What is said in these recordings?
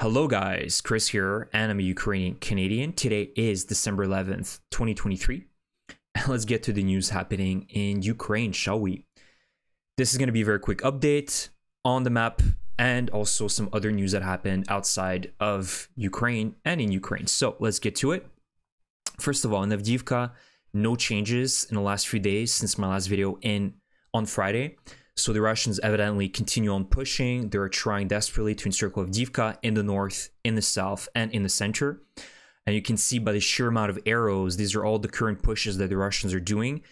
Hello guys, Chris here, and I'm a Ukrainian Canadian. Today is December 11th, 2023. And let's get to the news happening in Ukraine, shall we? This is going to be a very quick update on the map and also some other news that happened outside of Ukraine and in Ukraine. So let's get to it. First of all, in Avdiivka, no changes in the last few days since my last video on Friday. So the Russians evidently continue on pushing. They're trying desperately to encircle Avdiivka in the north, in the south, and in the center. And you can see by the sheer amount of arrows, these are all the current pushes that the Russians are doing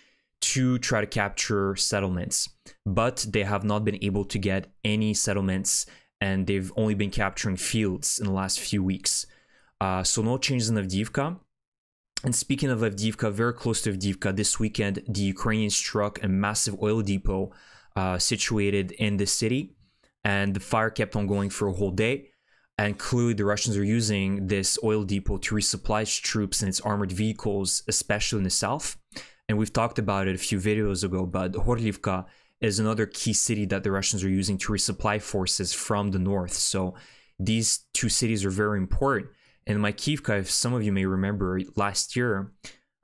to try to capture settlements. But they have not been able to get any settlements, and they've only been capturing fields in the last few weeks. So no changes in Avdiivka. And speaking of Avdiivka, very close to Avdiivka, this weekend, the Ukrainians struck a massive oil depot situated in the city, and the fire kept on going for a whole day. And clearly the Russians are using this oil depot to resupply its troops and its armored vehicles, especially in the south. And we've talked about it a few videos ago, but Horlivka is another key city that the Russians are using to resupply forces from the north. So these two cities are very important. And Makivka, if some of you may remember, last year,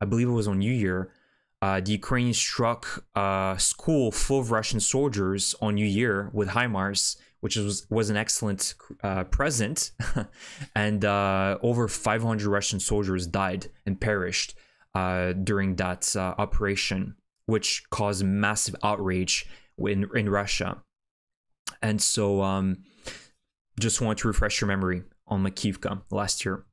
I believe it was on New Year, the Ukrainians struck a school full of Russian soldiers on New Year with HIMARS, which was an excellent present. And over 500 Russian soldiers died and perished during that operation, which caused massive outrage in Russia. And so just want to refresh your memory on Makivka last year.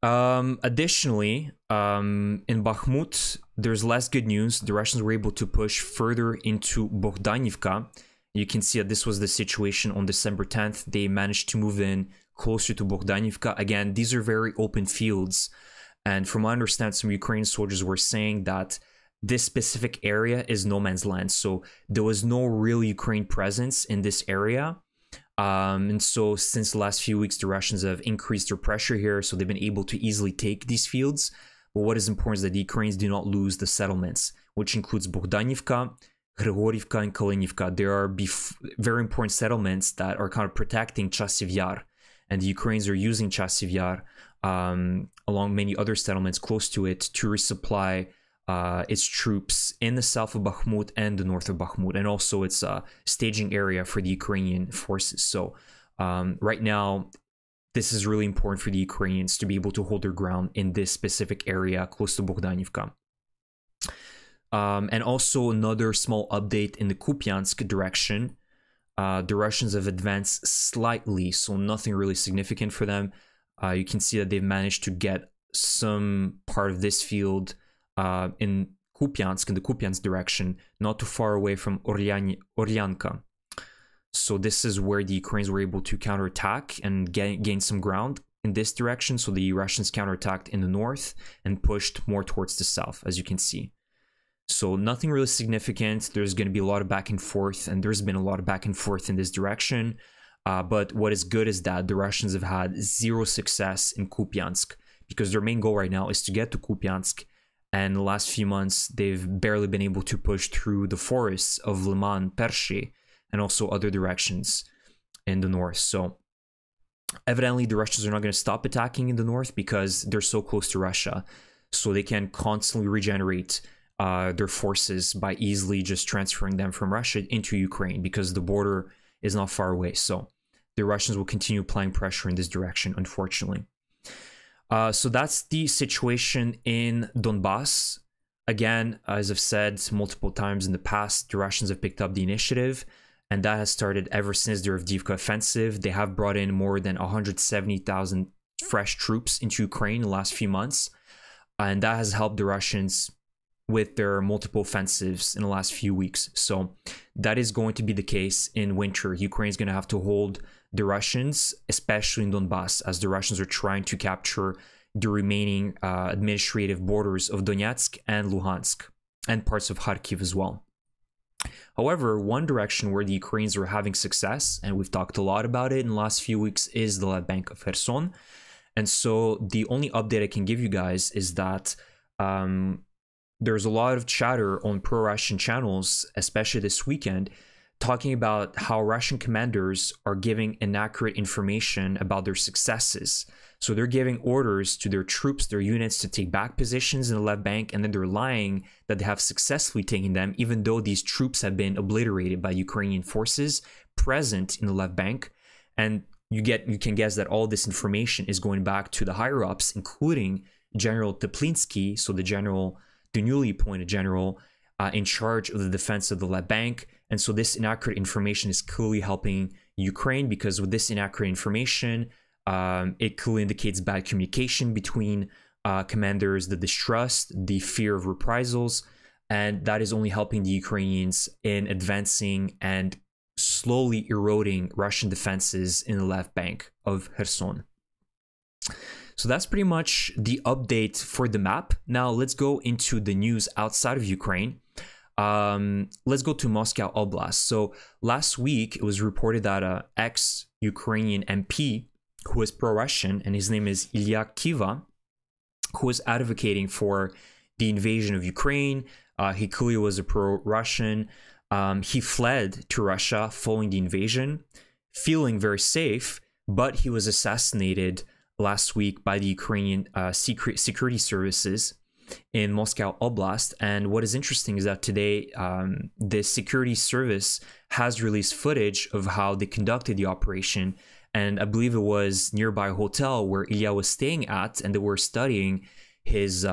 Additionally, in Bakhmut, there's less good news. The Russians were able to push further into Bogdanivka. You can see that this was the situation on December 10th. They managed to move in closer to Bogdanivka. Again, these are very open fields. And from what I understand, some Ukrainian soldiers were saying that this specific area is no man's land. So there was no real Ukraine presence in this area. And so since the last few weeks, the Russians have increased their pressure here, so they've been able to easily take these fields. But what is important is that the Ukrainians do not lose the settlements, which includes Bogdanivka, Grigorivka, and Kalinivka. There are very important settlements that are kind of protecting Chasiv Yar, and the Ukrainians are using Chasiv Yar along many other settlements close to it to resupply its troops in the south of Bakhmut and the north of Bakhmut, and also it's a staging area for the Ukrainian forces. So right now, this is really important for the Ukrainians to be able to hold their ground in this specific area close to Bogdanivka. And also another small update in the Kupiansk direction. The Russians have advanced slightly, so nothing really significant for them. You can see that they've managed to get some part of this field in Kupiansk, in the Kupiansk direction, not too far away from Orlyanka. So this is where the Ukrainians were able to counterattack and gain some ground in this direction. So the Russians counterattacked in the north and pushed more towards the south, as you can see. So nothing really significant. There's going to be a lot of back and forth, and there's been a lot of back and forth in this direction. But what is good is that the Russians have had zero success in Kupiansk, because their main goal right now is to get to Kupiansk. And in the last few months, they've barely been able to push through the forests of Liman, Pershi, and also other directions in the north. So evidently, the Russians are not going to stop attacking in the north because they're so close to Russia. So they can constantly regenerate their forces by easily just transferring them from Russia into Ukraine, because the border is not far away. So the Russians will continue applying pressure in this direction, unfortunately. So that's the situation in Donbass. Again, as I've said multiple times in the past, the Russians have picked up the initiative, and that has started ever since their Avdiivka offensive. They have brought in more than 170,000 fresh troops into Ukraine in the last few months, and that has helped the Russians with their multiple offensives in the last few weeks. So that is going to be the case in winter. Ukraine is going to have to hold the Russians, especially in Donbass, as the Russians are trying to capture the remaining administrative borders of Donetsk and Luhansk, and parts of Kharkiv as well. However, one direction where the Ukrainians are having success, and we've talked a lot about it in the last few weeks, is the left bank of Kherson. And so the only update I can give you guys is that there's a lot of chatter on pro-Russian channels, especially this weekend, talking about how Russian commanders are giving inaccurate information about their successes. So they're giving orders to their troops, their units, to take back positions in the left bank, and then they're lying that they have successfully taken them, even though these troops have been obliterated by Ukrainian forces present in the left bank. And you can guess that all this information is going back to the higher-ups, including General Teplinsky, so the newly appointed general in charge of the defense of the left bank. And so this inaccurate information is clearly helping Ukraine, because with this inaccurate information, it clearly indicates bad communication between commanders, the distrust, the fear of reprisals, and that is only helping the Ukrainians in advancing and slowly eroding Russian defenses in the left bank of Kherson. So that's pretty much the update for the map. Now let's go into the news outside of Ukraine. Let's go to Moscow Oblast. So last week, it was reported that an ex-Ukrainian MP who is pro-Russian, and his name is Ilya Kiva, who was advocating for the invasion of Ukraine. He clearly was a pro-Russian. He fled to Russia following the invasion, feeling very safe, but he was assassinated last week by the Ukrainian security services in Moscow Oblast. And what is interesting is that today, the security service has released footage of how they conducted the operation. And I believe it was nearby a hotel where Ilya was staying at, and they were studying his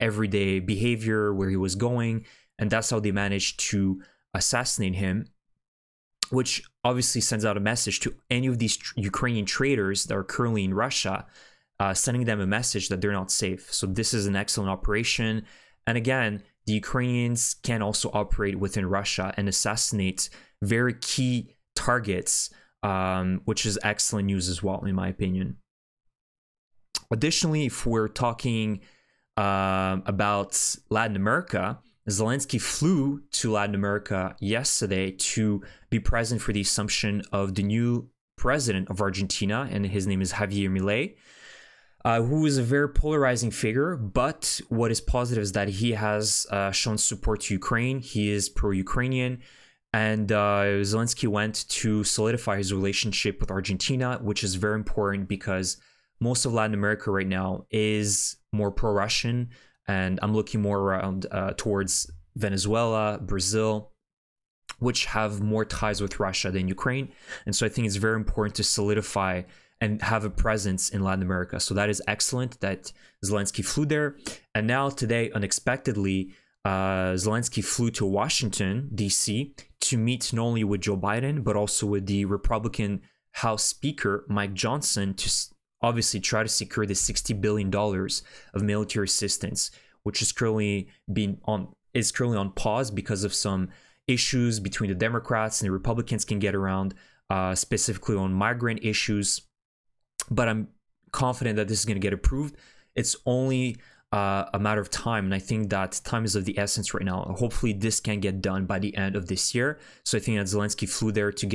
everyday behavior, where he was going. And that's how they managed to assassinate him, which obviously sends out a message to any of these Ukrainian traitors that are currently in Russia, sending them a message that they're not safe. So this is an excellent operation. And again, the Ukrainians can also operate within Russia and assassinate very key targets, which is excellent news as well, in my opinion. Additionally, if we're talking about Latin America, Zelensky flew to Latin America yesterday to be present for the assumption of the new president of Argentina, and his name is Javier Milei, who is a very polarizing figure. But what is positive is that he has shown support to Ukraine. He is pro-Ukrainian, and Zelensky went to solidify his relationship with Argentina, which is very important because most of Latin America right now is more pro-Russian. And I'm looking more around towards Venezuela, Brazil, which have more ties with Russia than Ukraine. And so I think it's very important to solidify and have a presence in Latin America. So that is excellent that Zelensky flew there. And now today, unexpectedly, Zelensky flew to Washington, D.C. to meet not only with Joe Biden, but also with the Republican House Speaker, Mike Johnson, to obviously try to secure the $60 billion of military assistance, which is currently on pause because of some issues between the Democrats and the Republicans can get around, specifically on migrant issues. But I'm confident that this is going to get approved. It's only a matter of time, and I think that time is of the essence right now. Hopefully this can get done by the end of this year. So I think that Zelensky flew there to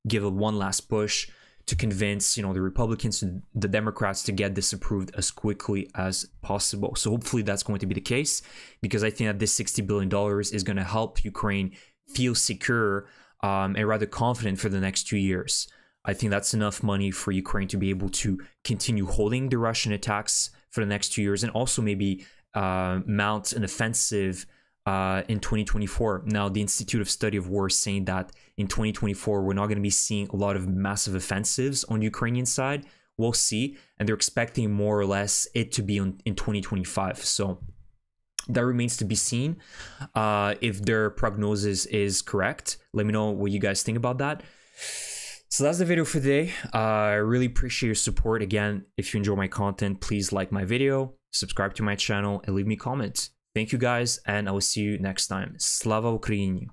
give a one last push to convince, the Republicans and the Democrats to get this approved as quickly as possible. So hopefully that's going to be the case, because I think that this $60 billion is going to help Ukraine feel secure and rather confident for the next 2 years. I think that's enough money for Ukraine to be able to continue holding the Russian attacks for the next 2 years, and also maybe mount an offensive in 2024. Now, the Institute of Study of War is saying that in 2024, we're not going to be seeing a lot of massive offensives on the Ukrainian side. We'll see. And they're expecting more or less it to be in 2025. So that remains to be seen. If their prognosis is correct, let me know what you guys think about that. So that's the video for today. I really appreciate your support. Again, if you enjoy my content, please like my video, subscribe to my channel, and leave me comments. Thank you guys, and I will see you next time. Slava Ukraini!